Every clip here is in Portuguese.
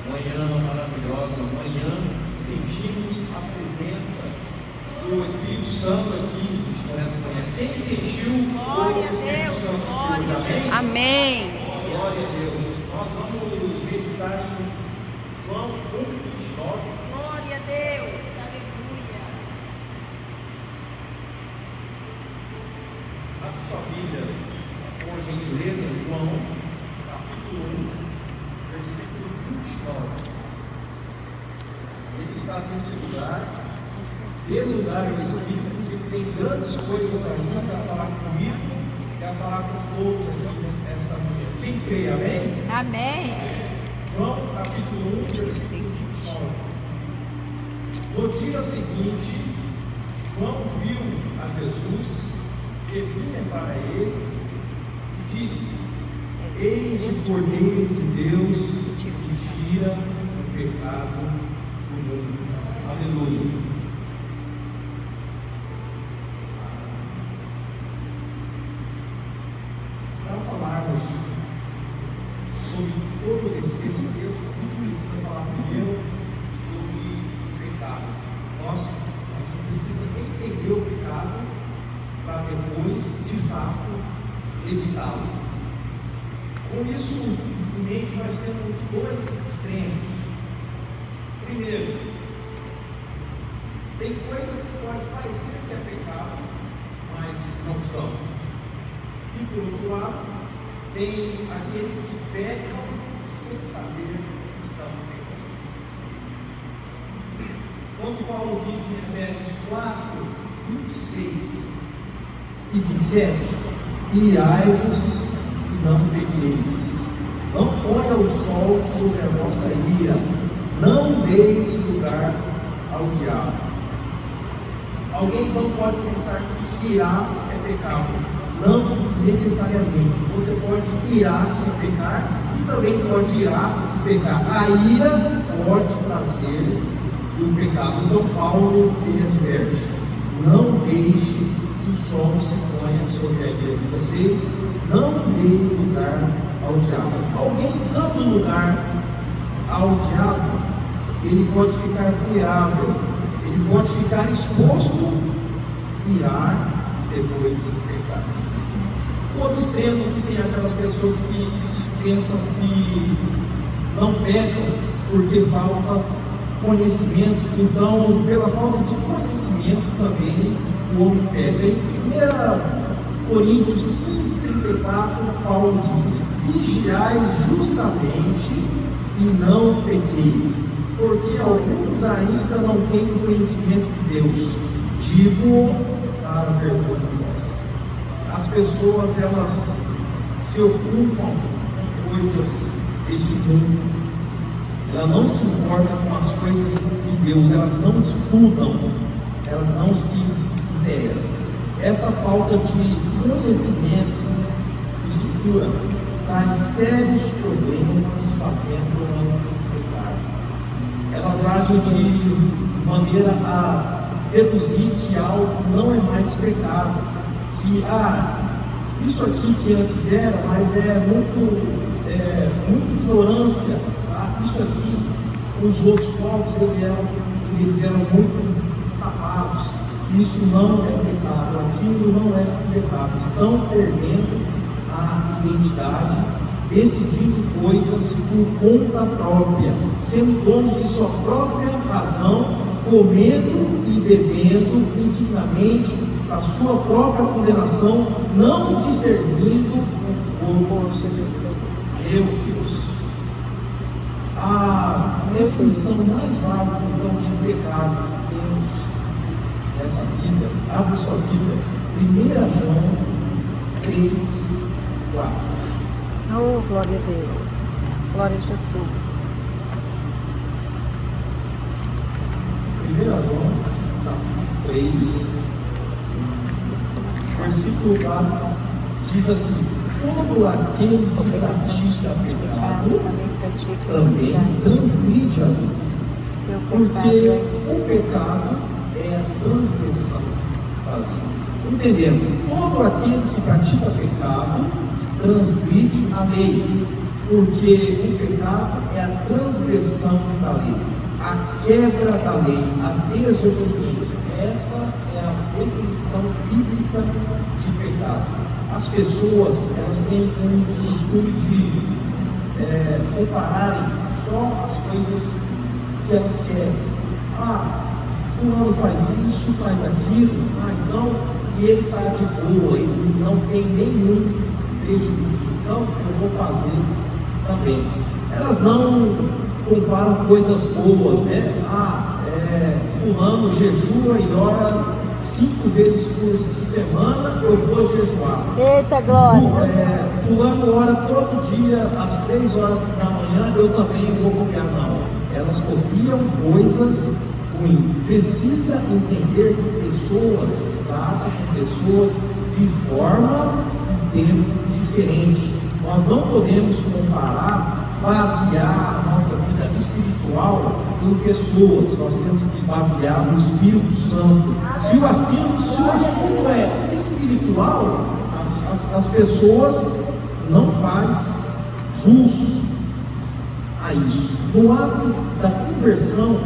Manhã maravilhosa, manhã sentimos a presença do Espírito Santo aqui nessa manhã. Quem sentiu o Espírito Santo aqui hoje? Amém? Amém. Glória a Deus. Nós vamos meditar em João 1:29. Glória a Deus. Aleluia. Abra sua Bíblia, por gentileza, João, capítulo 1, versículo 29. Ele está nesse lugar, pelo lugar do Espírito, porque tem grandes coisas ainda para falar comigo, para falar com todos aqui nesta manhã. Quem crê, amém? Amém. João, capítulo 1, versículo 29. No dia seguinte, João viu a Jesus que vinha para ele e disse: Eis o Cordeiro de Deus que tira o pecado do mundo. Aleluia. Para falarmos sobre todo esse texto, a gente precisa falar primeiro sobre o pecado. A gente precisa entender o pecado para depois, de fato, evitá-lo. Com isso em mente, nós temos dois extremos. Primeiro, tem coisas que podem parecer que é pecado, mas não são. E por outro lado, tem aqueles que pecam sem saber que estão pecando. Quando Paulo diz em Efésios 4:26 e 27, irai-vos e não pequeis, não ponha o sol sobre a vossa ira, não deis lugar ao diabo. Alguém não pode pensar que irar é pecado. Não necessariamente. Você pode irar sem pecar e também pode irar e pecar. A ira pode trazer o pecado. Então Paulo ele adverte: não deixe que o sol se ponha sobre a ira de vocês, não deem lugar ao diabo. Alguém dando lugar ao diabo, ele pode ficar vulnerável, ele pode ficar exposto, irar e depois pecar. O outro extremo, que tem aquelas pessoas que pensam que não pecam porque falta conhecimento. Então, pela falta de conhecimento também o homem peca. Em 1 Coríntios 15:34, Paulo diz: vigiai justamente e não pequeis, porque alguns ainda não têm o conhecimento de Deus. Digo para vergonha de vós. As pessoas, elas se ocupam com coisas deste mundo, elas não se importam com as coisas de Deus, elas não estudam, elas não se interessam. Essa falta de conhecimento, estrutura, traz sérios problemas, fazendo-as pecar. Elas agem de maneira a deduzir que algo não é mais pecado, que isso aqui que antes era, mas é muita ignorância, isso aqui, os outros povos eles eram muito tapados, isso não é pecado, aquilo não é pecado. Estão perdendo a identidade, decidindo coisas por conta própria, sendo donos de sua própria razão, comendo e bebendo indignamente a sua própria condenação, não discernindo o corpo de Deus. Meu Deus! A definição mais básica então de pecado que temos nessa vida, abre sua Bíblia, 1 João 3:4. Oh, glória a Deus. Glória a Jesus. 1 João 3, versículo 4, diz assim: todo aquele que pratica pecado também transgride a lei, porque o pecado é a transgressão da lei. Entendendo? Todo aquele que pratica pecado transgride a lei, porque o pecado é a transgressão transgressão da lei, a quebra da lei, a desobediência. Essa é a definição bíblica de pecado. As pessoas, elas têm um costume de compararem só as coisas que elas querem. Fulano faz isso, faz aquilo, então, e ele está de boa, ele não tem nenhum prejuízo, então eu vou fazer também. Elas não comparam coisas boas, né? Fulano jejua e ora 5 vezes por semana, eu vou jejuar. Eita glória! Fulano ora todo dia às 3 horas da manhã, eu também vou copiar. Não, elas copiam coisas ruins. Precisa entender que pessoas tratam com pessoas de forma e tempo diferente. Nós não podemos basear a nossa vida espiritual em pessoas. Nós temos que basear no Espírito Santo. Se o assunto é espiritual, as pessoas não faz jus a isso. No ato da conversão,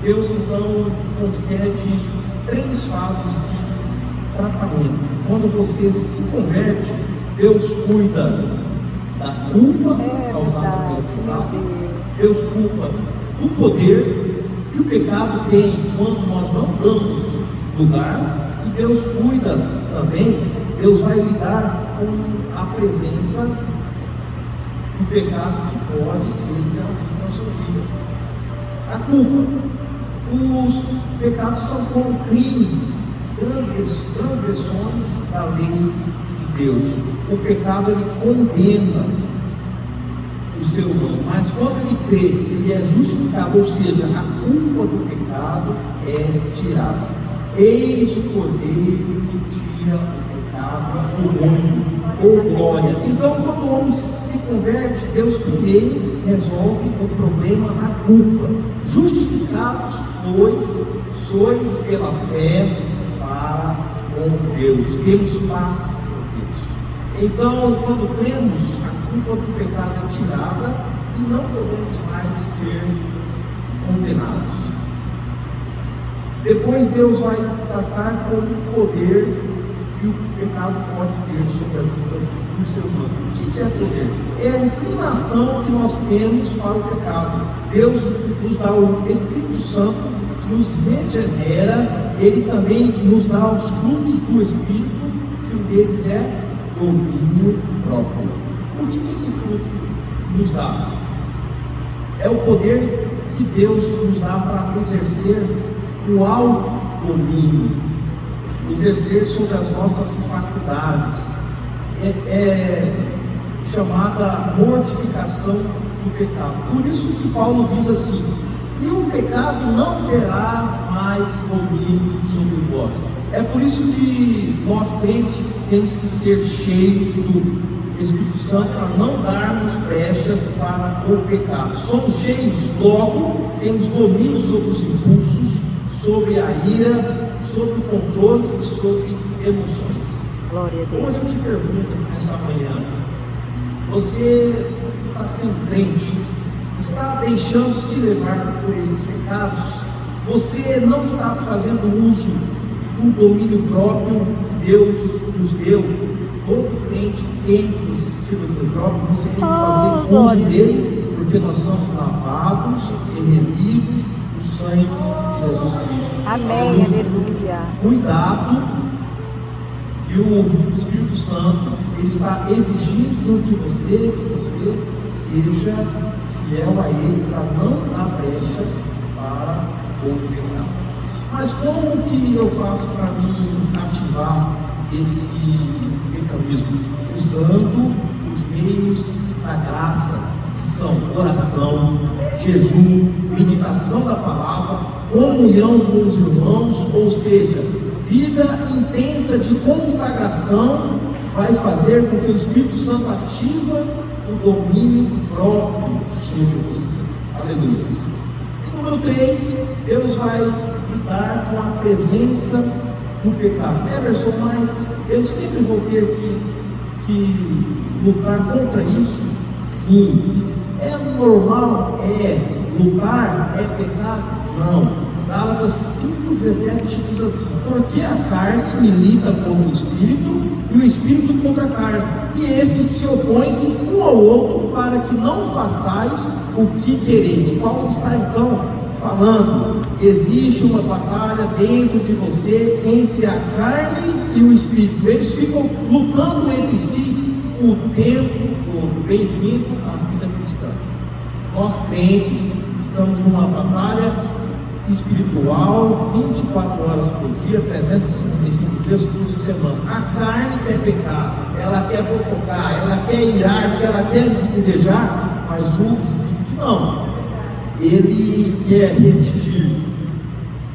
Deus então concede 3 fases de tratamento. Quando você se converte, Deus cuida da culpa causada pelo pecado. Deus culpa do poder que o pecado tem quando nós não damos lugar. E Deus cuida também, Deus vai lidar com a presença do pecado que pode ser interrompido na sua vida. A culpa. Os pecados são como crimes, transgressões da lei de Deus. O pecado, ele condena o ser humano, mas quando ele crê, ele é justificado, ou seja, a culpa do pecado é tirada. Eis o Cordeiro que tira o pecado do mundo. Glória. Então, quando o homem se converte, Deus primeiro resolve o problema na culpa. Justificados, pois, sois pela fé para com Deus. Temos paz com Deus. Então, quando cremos, a culpa do pecado é tirada e não podemos mais ser condenados. Depois, Deus vai tratar com o poder que o pecado pode ter sobre a vida do ser humano. O que é poder? É a inclinação que nós temos para o pecado. Deus nos dá o Espírito Santo, que nos regenera. Ele também nos dá os frutos do Espírito, que um deles é domínio próprio. O que esse fruto nos dá? É o poder que Deus nos dá para exercer o autodomínio, exercer sobre as nossas faculdades. É chamada mortificação do pecado. Por isso que Paulo diz assim: e o pecado não terá mais domínio sobre vós. É por isso que nós crentes temos que ser cheios do Espírito Santo para não darmos brechas para o pecado. Somos cheios, logo temos domínio sobre os impulsos, sobre a ira, sobre o controle e sobre emoções. Glória a Deus. Hoje eu te pergunto aqui nessa manhã: você está sendo crente? Está deixando se levar por esses pecados? Você não está fazendo uso do domínio próprio que Deus nos deu? Todo crente tem esse domínio próprio. Você tem que fazer uso dele, porque nós somos lavados e remidos do sangue de Jesus Cristo. Amém, aleluia. Cuidado, que o Espírito Santo ele está exigindo de você que você seja fiel a Ele, para não dar brechas para o pecado. Mas como que eu faço para me ativar esse mecanismo? Usando os meios da graça, que são oração, jejum, meditação da palavra, comunhão com os irmãos, ou seja, vida intensa de consagração, vai fazer com que o Espírito Santo ativa o domínio próprio sobre você. Aleluia. E número 3, Deus vai lidar com a presença do pecado. Emerson, mas eu sempre vou ter que lutar contra isso? Sim, É normal? É. Lutar é pecado? Não. Gálatas 5,17 diz assim: porque a carne milita contra o espírito e o espírito contra a carne, e esses se opõem-se um ao outro para que não façais o que quereis. Paulo está então falando: existe uma batalha dentro de você entre a carne e o espírito. Eles ficam lutando entre si o tempo todo. Bem-vindo à vida cristã. Nós crentes estamos numa batalha espiritual, 24 horas por dia, 365 dias por semana. A carne quer pecar, ela quer fofocar, ela quer irar-se, ela quer invejar, mas o espírito não. Ele quer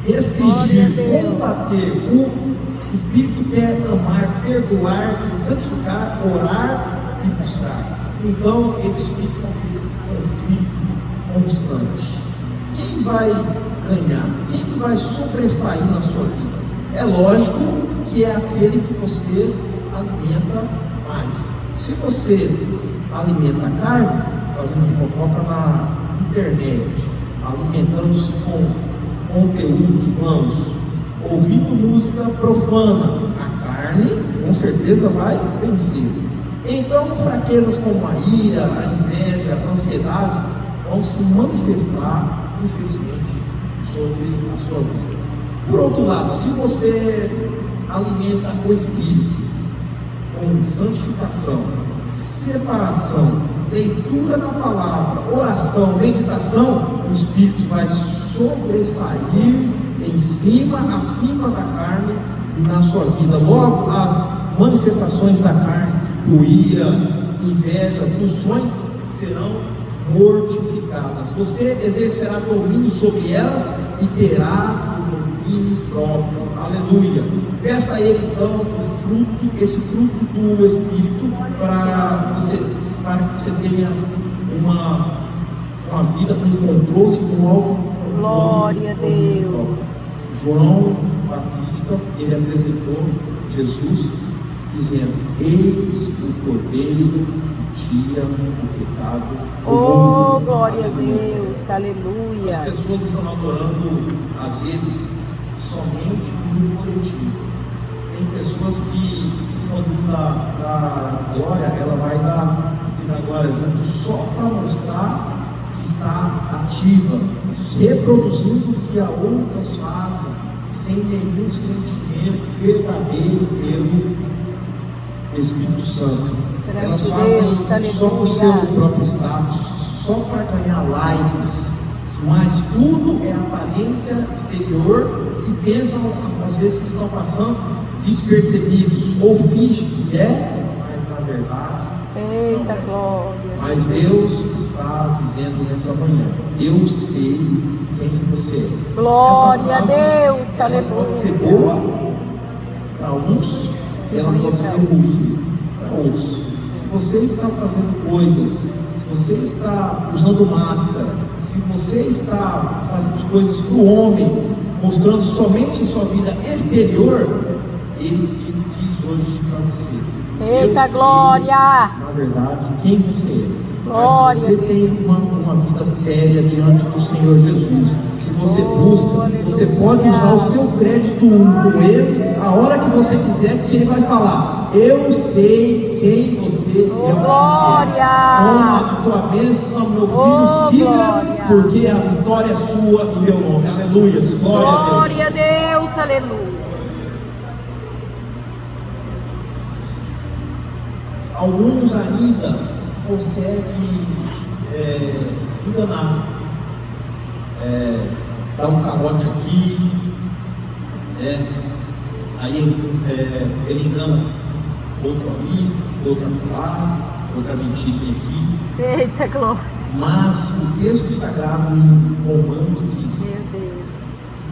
restringir, combater. O espírito quer amar, perdoar, se santificar, orar e buscar. Então eles ficam nesse conflito constante. Quem vai ganhar? Quem que vai sobressair na sua vida? É lógico que é aquele que você alimenta mais. Se você alimenta a carne, fazendo fofoca na internet, alimentando-se com conteúdos vãos, ouvindo música profana, a carne com certeza vai vencer. Então fraquezas como a ira, a inveja, a ansiedade vão se manifestar, infelizmente, sobre a sua vida. Por outro lado, se você alimenta o espírito com santificação, separação, leitura da palavra, oração, meditação, o espírito vai sobressair acima da carne na sua vida. Logo, as manifestações da carne, o ira, inveja, pulsões, serão mortificadas. Você exercerá domínio sobre elas e terá o domínio próprio. Aleluia. Peça a Ele então esse fruto do Espírito para que você tenha uma vida com controle, com autocontrole. Glória a Deus. João Batista, ele apresentou Jesus dizendo: eis o Cordeiro que tira o pecado do mundo. Oh, glória a Deus, aleluia. As pessoas estão adorando, às vezes, somente no coletivo. Tem pessoas que, quando dá glória, ela vai dar glória junto só para mostrar que está ativa, reproduzindo o que as outras fazem, sem nenhum sentimento verdadeiro pelo Espírito Santo. Elas fazem só o seu próprio status, só para ganhar likes, mas tudo é aparência exterior e pensam às vezes que estão passando despercebidos, ou fingem que é, mas na verdade eita, não é. glória. Mas Deus está dizendo nessa manhã: eu sei quem você é. Glória Essa frase, a Deus, ela aleluia. pode ser boa para alguns e ela pode ser ruim para outros. Se você está fazendo coisas, se você está usando máscara, se você está fazendo coisas para o homem, mostrando somente sua vida exterior, Ele diz hoje para você: eita, eu glória! sei, na verdade, quem você é. Glória. Mas se você tem uma vida séria diante do Senhor Jesus, se você busca, você pode usar o seu crédito com Ele a hora que você quiser, que Ele vai falar: eu sei quem você realmente glória. é. Toma a tua bênção, meu filho, siga, glória. porque a vitória é sua e meu nome. Aleluia. Glória a Deus, aleluia. Alguns ainda conseguem enganar, dar um calote aqui, aí ele engana outro ali, outro lá, outra mentira aqui. Eita, glória. Mas o texto sagrado em Romanos diz: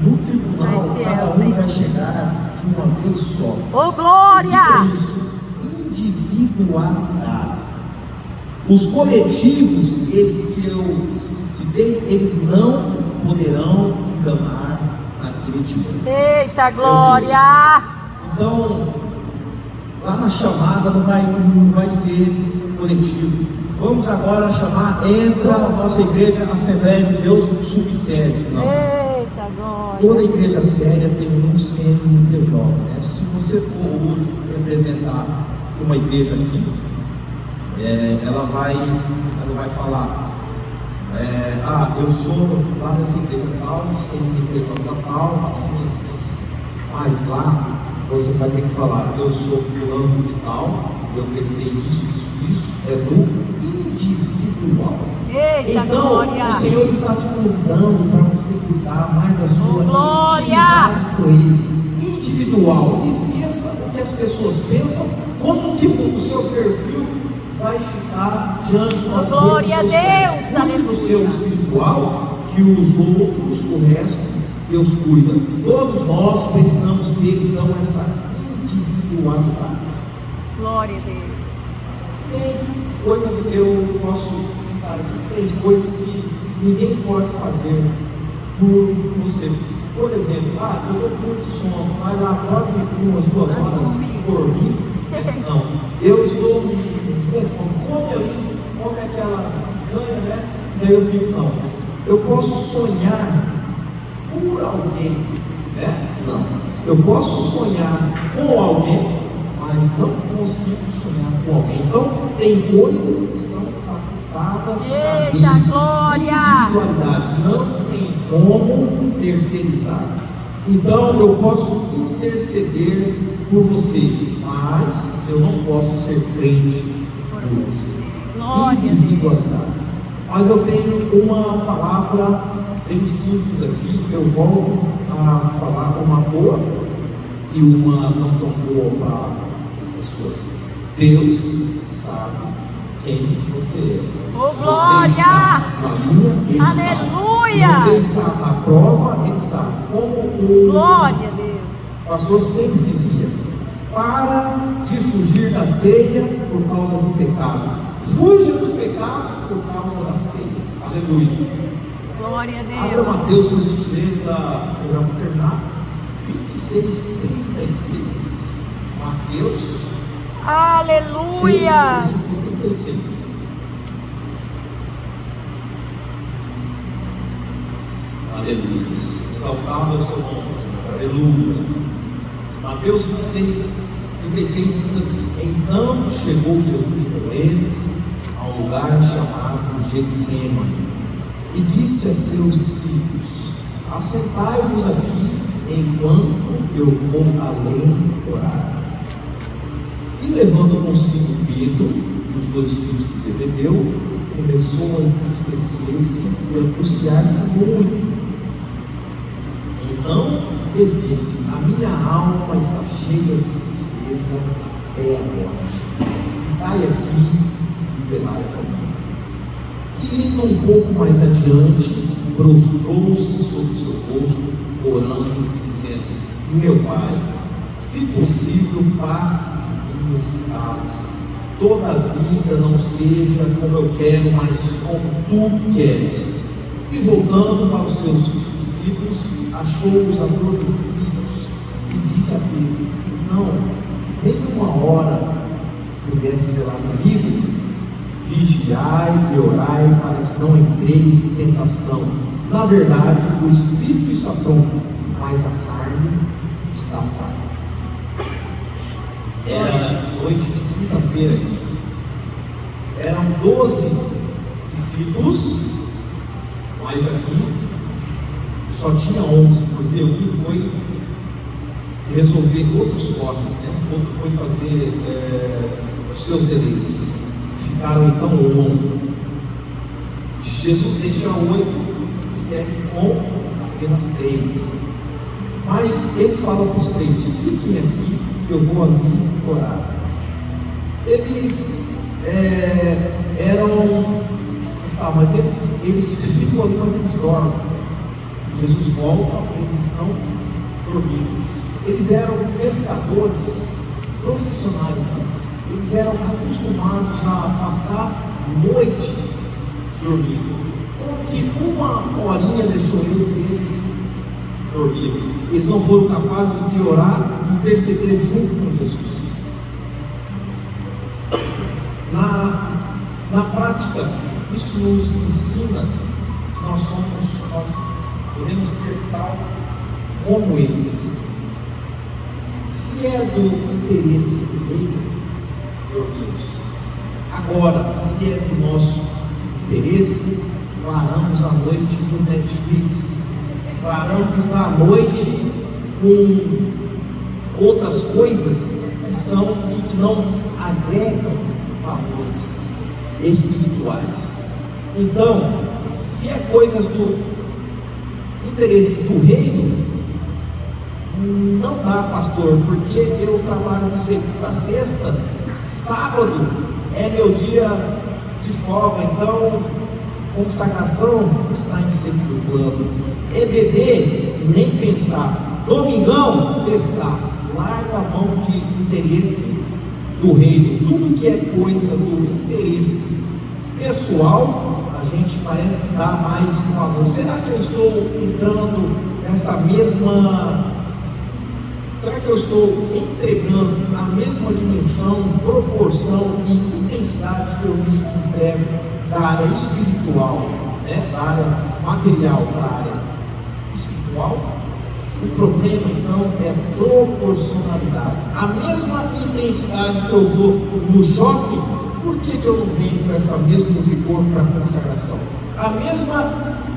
Meu Deus. no tribunal fiel, cada um Senhor. vai chegar de uma vez só. Oh, O que glória. é isso? Individualidade. Os coletivos, esses que eu citei, eles não poderão enganar naquele dia. Eita, glória. Então, lá na chamada não vai ser coletivo, Vamos agora chamar, entra a nossa igreja, Assembleia de Deus, no subsede. Não. Eita, glória. Toda igreja séria tem um CNPJ, né? Se você for hoje representar uma igreja aqui, ela vai falar, eu sou lá nessa igreja tal, CNPJ tal, assim. Mas lá você vai ter que falar, eu sou fulano de tal, eu prestei isso, é no individual. Eita, Então, glória. o Senhor está te convidando para você cuidar mais da sua Glória. intimidade com Ele. Individual. Esqueça o que as pessoas pensam, como que o seu perfil vai ficar diante das Glória redes a sociais. Deus, Cuide do aleluia. seu espiritual, que os outros, o resto, Deus cuida. Todos nós precisamos ter então essa individualidade. Glória a Deus. Tem coisas que eu posso citar aqui, tem coisas que ninguém pode fazer por você. Por exemplo, eu estou com muito sono, vai lá, dorme por umas 2 horas, dormir. Não, eu estou com fome, come ali, come aquela picanha, né? Daí eu fico, não. Eu posso sonhar por alguém, né? Não. Eu posso sonhar com alguém, mas não consigo sonhar com alguém. Então, tem coisas que são facultadas a mim. Eita, glória! Individualidade, não tem como terceirizar. Então, eu posso interceder por você, mas eu não posso ser crente por você. Glória! Individualidade. Mas eu tenho uma palavra bem simples aqui. Eu volto a falar uma boa e uma não tão boa para pessoas. Deus sabe quem você é. Oh, se você glória! está na linha, Ele Aleluia! sabe. Se você está na prova, Ele sabe. Como o Glória a Deus. pastor sempre dizia: para de fugir da ceia por causa do pecado. Fuja do pecado por causa da ceia. Aleluia. Glória a Abra Deus. Mateus, por gentileza, eu já vou terminar. 26:36. Mateus Aleluia. 36. Aleluia. Exaltado é o seu nome, Senhor. Aleluia. Mateus 26:36 diz assim: então chegou Jesus com eles a um lugar chamado Getsêmani e disse a seus discípulos: assentai-vos aqui enquanto eu vou além orar. E levando consigo Pedro e os 2 filhos de Zebedeu, começou a entristecer-se e angustiar-se muito. Então lhes disse: a minha alma está cheia de tristeza até a morte. Ficai aqui e velai comigo. E indo um pouco mais adiante, prostrou-se sobre o seu rosto, orando e dizendo: meu Pai, se possível, passe de mim esse cálice. Todavia não seja como eu quero, mas como tu queres. E voltando para os seus discípulos, achou-os adormecidos e disse a Pedro: não, nem uma hora pudeste velar comigo. Vigiai e orai para que não entreis em tentação. Na verdade, o espírito está pronto, mas a carne está fraca. Era noite de quinta-feira isso. Eram 12 discípulos, mas aqui só tinha 11, porque um foi resolver outros corpos, né? Outro foi fazer os seus deleites. Ficaram então 11. Jesus deixa 8 e segue com apenas 3. Mas ele fala para os 3: fiquem aqui que eu vou ali orar. Eles mas eles ficam ali, mas eles dormem. Jesus volta, eles estão dormindo. Eles eram pescadores profissionais antes. Eles eram acostumados a passar noites dormindo. Porque uma horinha deixou eles dormiram. Eles não foram capazes de orar e interceder junto com Jesus. Na prática prática, isso nos ensina que nós podemos ser tal como esses. Se é do interesse do reino, dormimos. Agora, se é do nosso interesse, varamos a noite no Netflix, varamos a noite com outras coisas que não agregam valores espirituais. Então, se é coisas do interesse do reino, não dá, pastor, porque eu trabalho de segunda a sexta, sábado é meu dia de folga, então consagração está em segundo plano. EBD, nem pensar. Domingão, pescar. Larga a mão de interesse do reino. Tudo que é coisa do interesse pessoal, a gente parece que dá mais valor. Será que eu estou entrando nessa mesma... Será que eu estou entregando a mesma dimensão, proporção e intensidade que eu me entrego da área espiritual, né? Da área material, da área espiritual? O problema então é proporcionalidade. A mesma intensidade que eu vou no shopping, por que eu não venho com essa mesmo vigor para a consagração? A mesma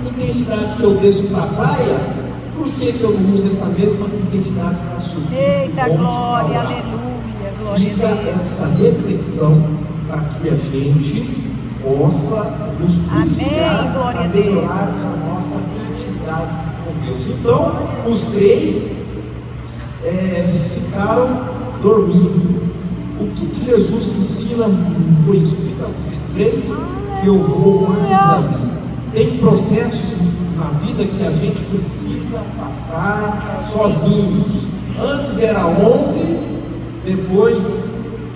intensidade que eu desço para a praia, por que eu não uso essa mesma intensidade para subir? Eita, glória, aleluia, glória Fica a Deus. essa reflexão para que a gente possa nos policiar para melhorarmos a nossa intimidade com Deus. Então, os três ficaram dormindo. O que Jesus ensina com isso? Fica vocês três, que eu vou mais ali. Tem processos na vida que a gente precisa passar sozinhos. Antes era 11,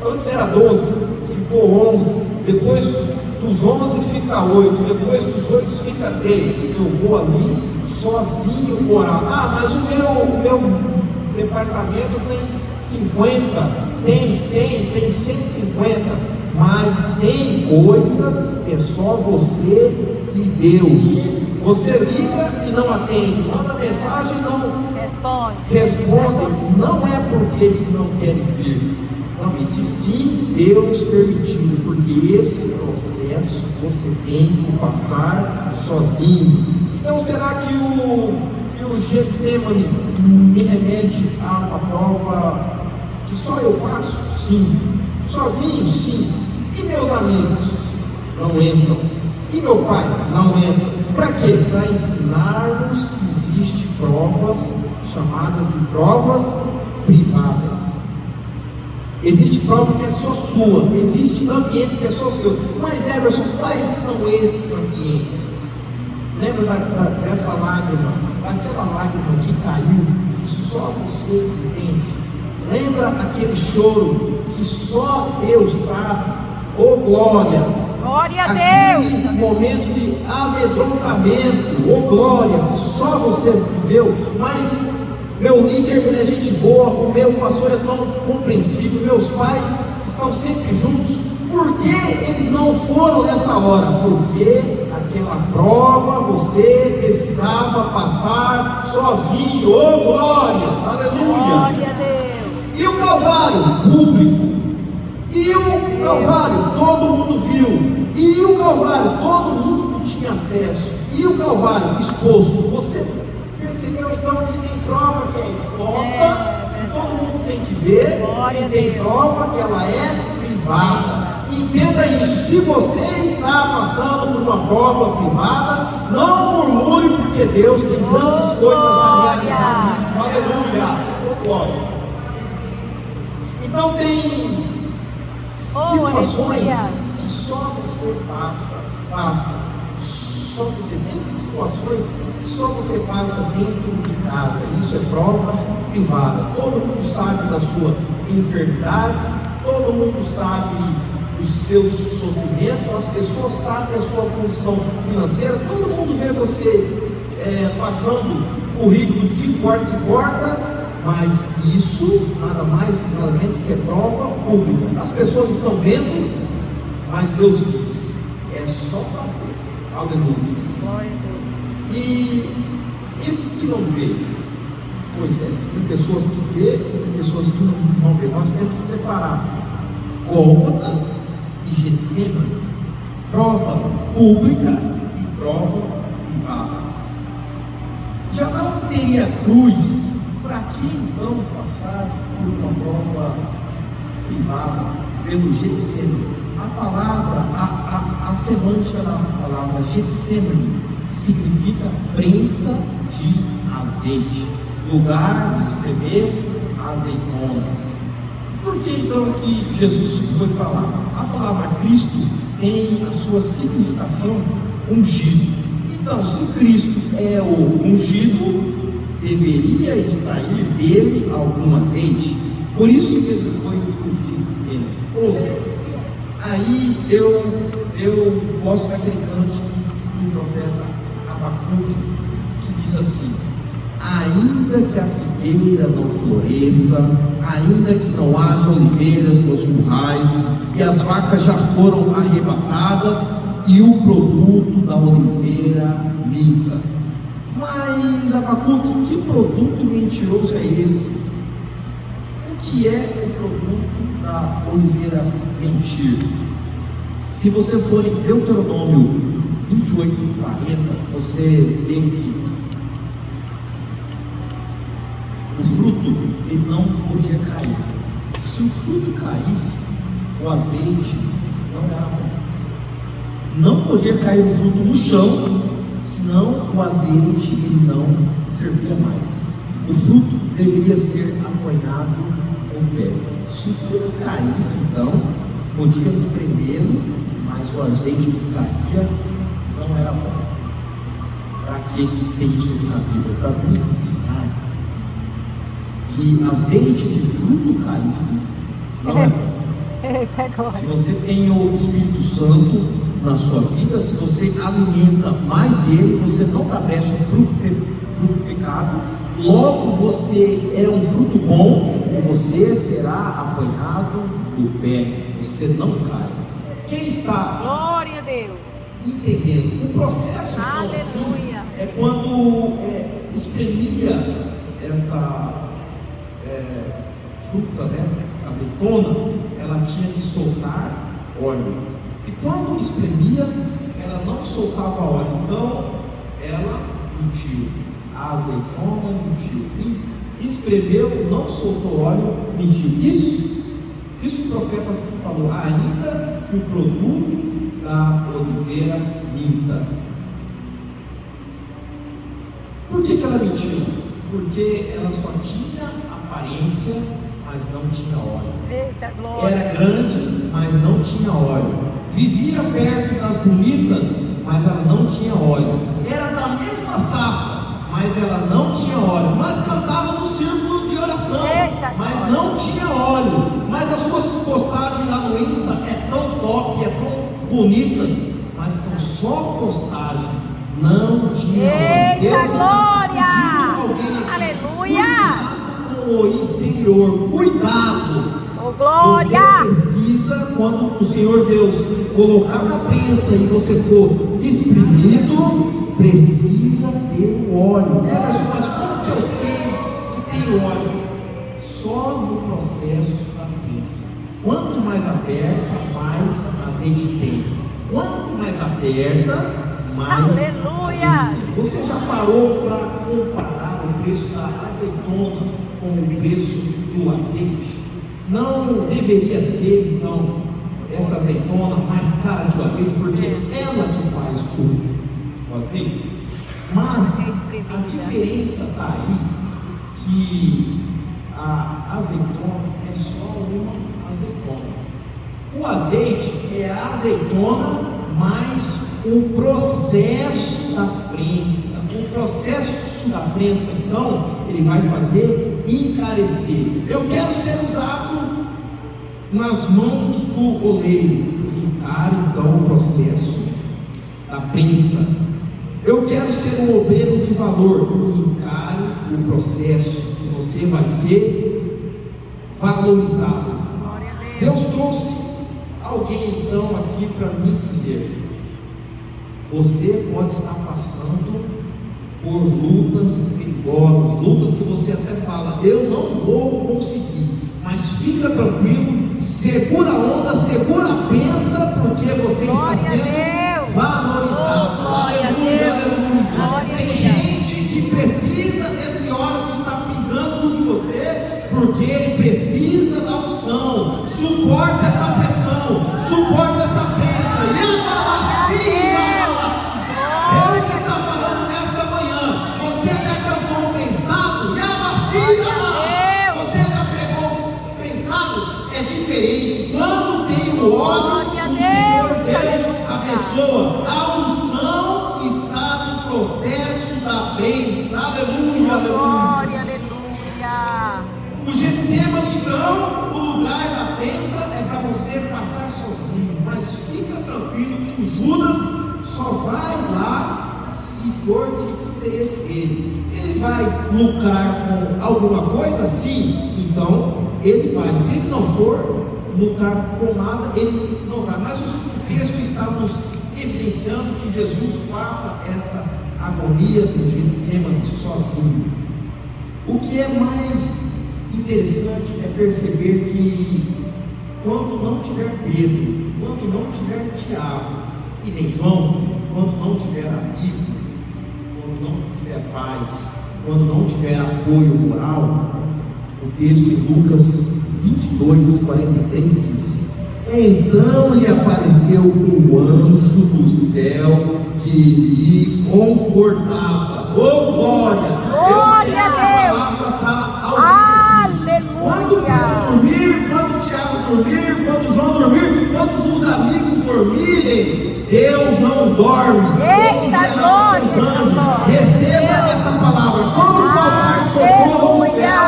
antes era 12, ficou 11, depois dos 11 fica 8, depois dos 8 fica 3. Eu vou ali sozinho orar. Ah, mas o meu departamento tem 50, tem 100, tem 150, mas tem coisas que é só você e Deus. Você liga e não atende, manda mensagem e não responde. Não é porque eles não querem vir, não, isso sim Deus permitindo, porque esse processo você tem que passar sozinho. Então será que o Getsemane me remete a uma prova que só eu passo? Sim. Sozinho? Sim. E meus amigos? Não entram. E meu pai? Não entra. Para quê? Para ensinarmos que existem provas chamadas de provas privadas. Existe prova que é só sua, existem ambientes que é só seu. Mas Everson, quais são esses ambientes? Lembra dessa lágrima, daquela lágrima que caiu, que só você entende? Lembra aquele choro que só Deus sabe? Oh glória! Glória a Aquele Deus! momento de amedrontamento, oh glória, que só você viveu. Mas meu líder, ele é gente boa, o meu pastor é tão compreensível, meus pais estão sempre juntos. Por que eles não foram nessa hora? Porque aquela prova você precisava passar sozinho. Oh glórias, aleluia! Glória a Deus! E o Calvário público? E o Calvário todo mundo viu? E o Calvário todo mundo tinha acesso? E o Calvário exposto? Você percebeu então que tem prova que é exposta, que todo mundo tem que ver, e tem prova que ela é privada. Entenda isso, se você está passando por uma prova privada, não murmure, porque Deus tem grandes coisas a realizar nisso. Aleluia! Glória! Então tem situações que só você passa. Só você tem situações que só você passa dentro de casa. Isso é prova privada. Todo mundo sabe da sua enfermidade, todo mundo sabe do seu sofrimento, as pessoas sabem a sua condição financeira, todo mundo vê você passando currículo de porta em porta. Mas isso nada mais nada menos que é prova pública. As pessoas estão vendo, mas Deus diz: é só para ver. Aleluia. Glória a Deus. E esses que não veem, pois é, tem pessoas que vê, tem pessoas que não vê. Nós temos que separar Gólgota e Getsemane, prova pública e prova privada. Já não teria cruz, para que então passar por uma prova privada pelo Getsemane? A palavra, a semântica da palavra Getsemane significa prensa de azeite, lugar de espremer azeitonas. Por que então que Jesus foi para lá? A palavra Cristo tem a sua significação ungido. Então, se Cristo é o ungido, deveria extrair dele algum azeite. Por isso que ele foi ungido sempre. Ouça, aí eu gosto daquele cântico do profeta Abacuque, que diz assim: ainda que a figueira não floresça, ainda que não haja oliveiras nos currais, e as vacas já foram arrebatadas, e o produto da oliveira minta. Mas, Abacuque, que produto mentiroso é esse? O que é o produto da oliveira mentir? Se você for em Deuteronômio 28, 40, você vê que o fruto, ele não podia cair. Se o fruto caísse, o azeite não era bom. Não podia cair o fruto no chão, senão o azeite ele não servia mais. O fruto deveria ser apanhado com o pé. Se o fruto caísse, então, podia espremê-lo, mas o azeite que saía não era bom. Para que tem isso aqui na Bíblia? Para nos ensinar que azeite de fruto caído não é bom. Se você tem o Espírito Santo na sua vida, se você alimenta mais ele, você não dá brecha para o pecado, logo você é um fruto bom e você será apanhado do pé, você não cai. Quem está Glória a Deus. entendendo? O processo assim, é quando espremia essa fruta, né, azeitona, ela tinha que soltar óleo. E quando espremia, ela não soltava óleo, então ela mentiu. A azeitona mentiu. E espremeu, não soltou óleo, mentiu. Isso o profeta falou, ainda que o produto da oliveira minta. Por que ela mentiu? Porque ela só tinha aparência, mas não tinha óleo. Eita, glória. Era grande, mas não tinha óleo. Vivia perto das bonitas, mas ela não tinha óleo. Era da mesma safra, mas ela não tinha óleo. Mas cantava no círculo de oração, mas não tinha óleo. Mas as suas postagens lá no Insta é tão top, é tão bonitas, mas são só postagens, não tinha óleo. Deus está pedindo alguém aqui, cuidado com o exterior, cuidado. Você precisa, quando o Senhor Deus colocar na prensa e você for exprimido, precisa ter o óleo. Mas como que eu sei que tem óleo? Só no processo da prensa. Quanto mais aberta, mais azeite tem. Quanto mais aberta, mais azeite tem. Você já parou para comparar o preço da azeitona com o preço do azeite? Não deveria ser, então, essa azeitona mais cara que o azeite, porque ela que faz o azeite. Mas a diferença está aí, que a azeitona é só uma azeitona. O azeite é a azeitona mais o processo da prensa. O processo da prensa, então, ele vai fazer encarecer. Eu quero ser usado nas mãos do oleiro. Encare então o processo da prensa. Eu quero ser um obreiro de valor. Encare o processo que você vai ser valorizado. Deus trouxe alguém então aqui para me dizer Você pode estar passando por lutas perigosas, lutas que você até fala, eu não vou conseguir, mas fica tranquilo, segura a onda, segura a pensa, porque você está sendo valorizado. Aleluia, aleluia. Tem gente que precisa desse óleo que está pingando tudo de você, porque ele precisa da unção. Suporta essa pressão, suporta essa pensa. Deus está falando nessa manhã. Você já cantou prensado? Você já pregou prensado? É diferente. Quando tem o óleo, o Senhor Deus abençoa. A unção está no processo da prensa. Aleluia, aleluia. Aleluia. O Getsemane, então, o lugar da prensa é para você passar sozinho. Mas fica tranquilo que o Judas só vai lá se for de interesse dele. Ele vai lucrar com alguma coisa? Sim, então ele vai. Se ele não for lucrar com nada, ele não vai. Mas o texto está nos evidenciando que Jesus passa essa agonia do Getsemane sozinho. O que é mais interessante é perceber que quando não tiver Pedro, quando não tiver Tiago e nem João, quando não tiver amigo, quando não tiver paz, quando não tiver apoio moral, o texto em Lucas 22, 43 diz: então lhe apareceu um anjo do céu que lhe confortava. Oh glória! Glória a Deus! Quando Pedro dormir, quando Tiago dormir, quando João dormir, quando os amigos dormirem, Deus não dorme. Ele enviará seus anjos. Receba essa palavra. Quando faltar socorro do céu,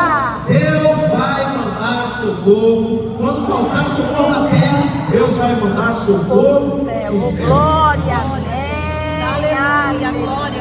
Deus vai mandar socorro. Quando faltar socorro na terra, Deus vai mandar socorro do céu. Glória a Deus! Aleluia, glória.